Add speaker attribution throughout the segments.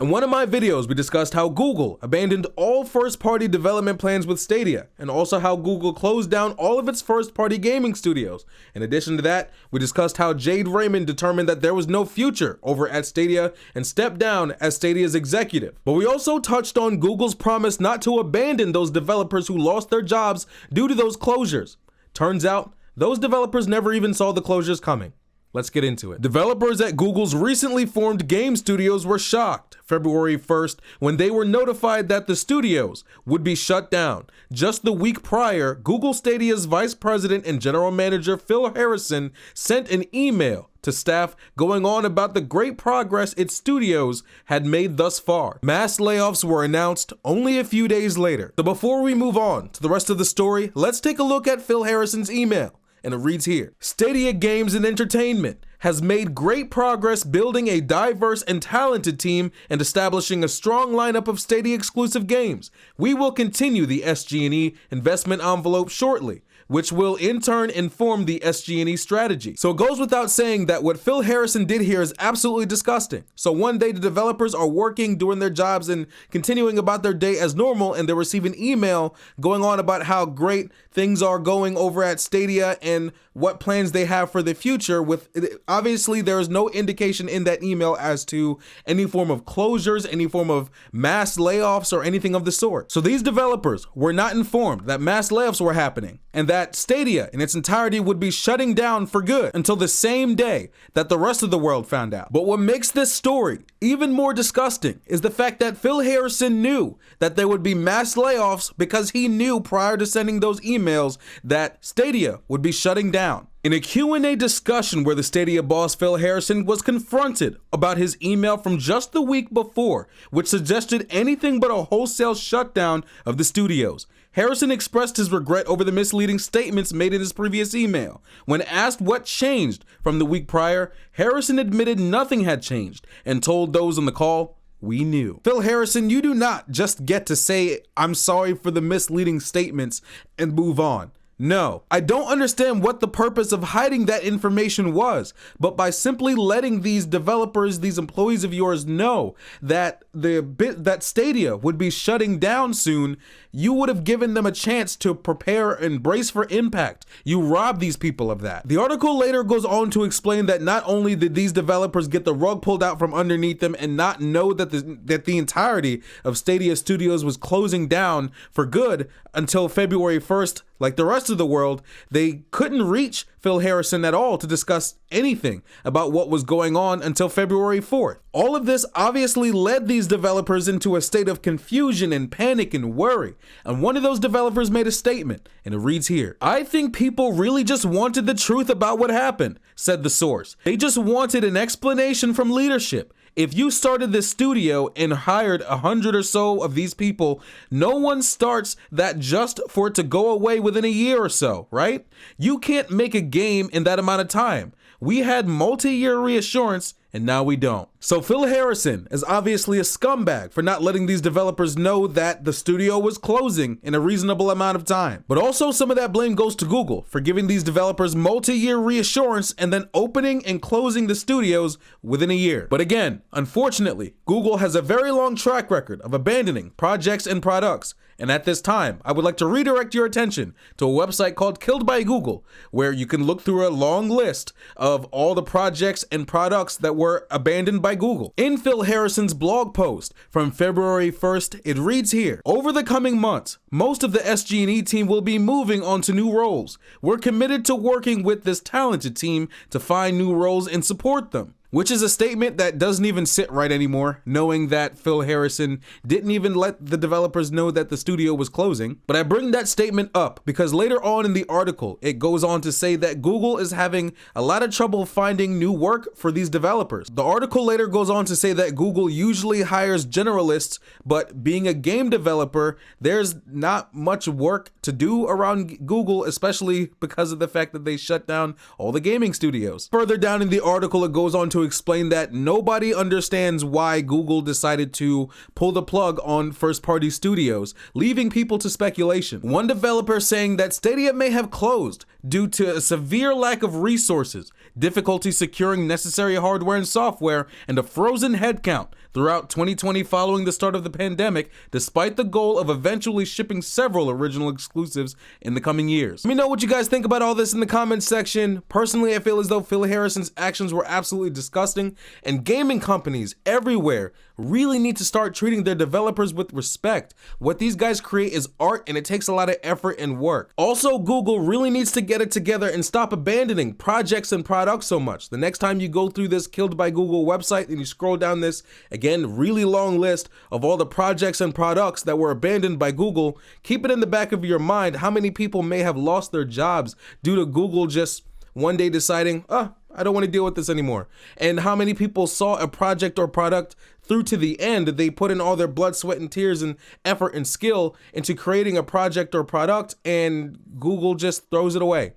Speaker 1: In one of my videos, we discussed how Google abandoned all first-party development plans with Stadia, and also how Google closed down all of its first-party gaming studios. In addition to that, we discussed how Jade Raymond determined that there was no future over at Stadia and stepped down as Stadia's executive. But we also touched on Google's promise not to abandon those developers who lost their jobs due to those closures. Turns out, those developers never even saw the closures coming. Let's get into it. Developers at Google's recently formed game studios were shocked February 1st when they were notified that the studios would be shut down. Just the week prior, Google Stadia's vice president and general manager Phil Harrison sent an email to staff going on about the great progress its studios had made thus far. Mass layoffs were announced only a few days later. So before we move on to the rest of the story, let's take a look at Phil Harrison's email. And it reads here: Stadia Games and Entertainment has made great progress building a diverse and talented team and establishing a strong lineup of Stadia exclusive games. We will continue the SG&E investment envelope shortly, which will in turn inform the SG&E strategy. So it goes without saying that what Phil Harrison did here is absolutely disgusting. So one day the developers are working, doing their jobs and continuing about their day as normal, and they receive an email going on about how great things are going over at Stadia and what plans they have for the future. With obviously there is no indication in that email as to any form of closures, any form of mass layoffs or anything of the sort. So these developers were not informed that mass layoffs were happening and that Stadia in its entirety would be shutting down for good until the same day that the rest of the world found out. But what makes this story even more disgusting is the fact that Phil Harrison knew that there would be mass layoffs because he knew prior to sending those emails that Stadia would be shutting down. In a Q&A discussion where the Stadia boss Phil Harrison was confronted about his email from just the week before, which suggested anything but a wholesale shutdown of the studios, Harrison expressed his regret over the misleading statements made in his previous email. When asked what changed from the week prior, Harrison admitted nothing had changed and told those on the call, "We knew." Phil Harrison, you do not just get to say, "I'm sorry for the misleading statements," and move on. No, I don't understand what the purpose of hiding that information was, but by simply letting these developers, these employees of yours know that that Stadia would be shutting down soon, you would have given them a chance to prepare and brace for impact. You robbed these people of that. The article later goes on to explain that not only did these developers get the rug pulled out from underneath them and not know that the entirety of Stadia Studios was closing down for good until February 1st, like the rest of the world, they couldn't reach Phil Harrison at all to discuss anything about what was going on until February 4th. All of this obviously led these developers into a state of confusion and panic and worry. And one of those developers made a statement, and it reads here: "I think people really just wanted the truth about what happened," said the source. "They just wanted an explanation from leadership. If you started this studio and hired 100 or so of these people, no one starts that just for it to go away within a year or so, right? You can't make a game in that amount of time. We had multi-year reassurance and now we don't." So Phil Harrison is obviously a scumbag for not letting these developers know that the studio was closing in a reasonable amount of time. But also some of that blame goes to Google for giving these developers multi-year reassurance and then opening and closing the studios within a year. But again, unfortunately, Google has a very long track record of abandoning projects and products. And at this time, I would like to redirect your attention to a website called Killed by Google, where you can look through a long list of all the projects and products that were abandoned by Google. In Phil Harrison's blog post from February 1st, it reads here: "Over the coming months, most of the SG&E team will be moving on to new roles. We're committed to working with this talented team to find new roles and support them." Which is a statement that doesn't even sit right anymore, knowing that Phil Harrison didn't even let the developers know that the studio was closing. But I bring that statement up because later on in the article, it goes on to say that Google is having a lot of trouble finding new work for these developers. The article later goes on to say that Google usually hires generalists, but being a game developer, there's not much work to do around Google, especially because of the fact that they shut down all the gaming studios. Further down in the article, it goes on to explain that nobody understands why Google decided to pull the plug on first-party studios, leaving people to speculation. One developer saying that Stadia may have closed due to a severe lack of resources, difficulty securing necessary hardware and software, and a frozen headcount throughout 2020 following the start of the pandemic, despite the goal of eventually shipping several original exclusives in the coming years. Let me know what you guys think about all this in the comments section. Personally, I feel as though Phil Harrison's actions were absolutely disgusting, and gaming companies everywhere really need to start treating their developers with respect. What these guys create is art, and it takes a lot of effort and work. Also, Google really needs to get it together and stop abandoning projects and products so much. The next time you go through this Killed by Google website and you scroll down this, again, really long list of all the projects and products that were abandoned by Google, keep it in the back of your mind how many people may have lost their jobs due to Google just one day deciding, I don't want to deal with this anymore. And how many people saw a project or product through to the end. They put in all their blood, sweat, and tears and effort and skill into creating a project or product, and Google just throws it away.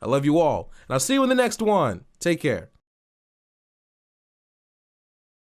Speaker 1: I love you all, and I'll see you in the next one. Take care.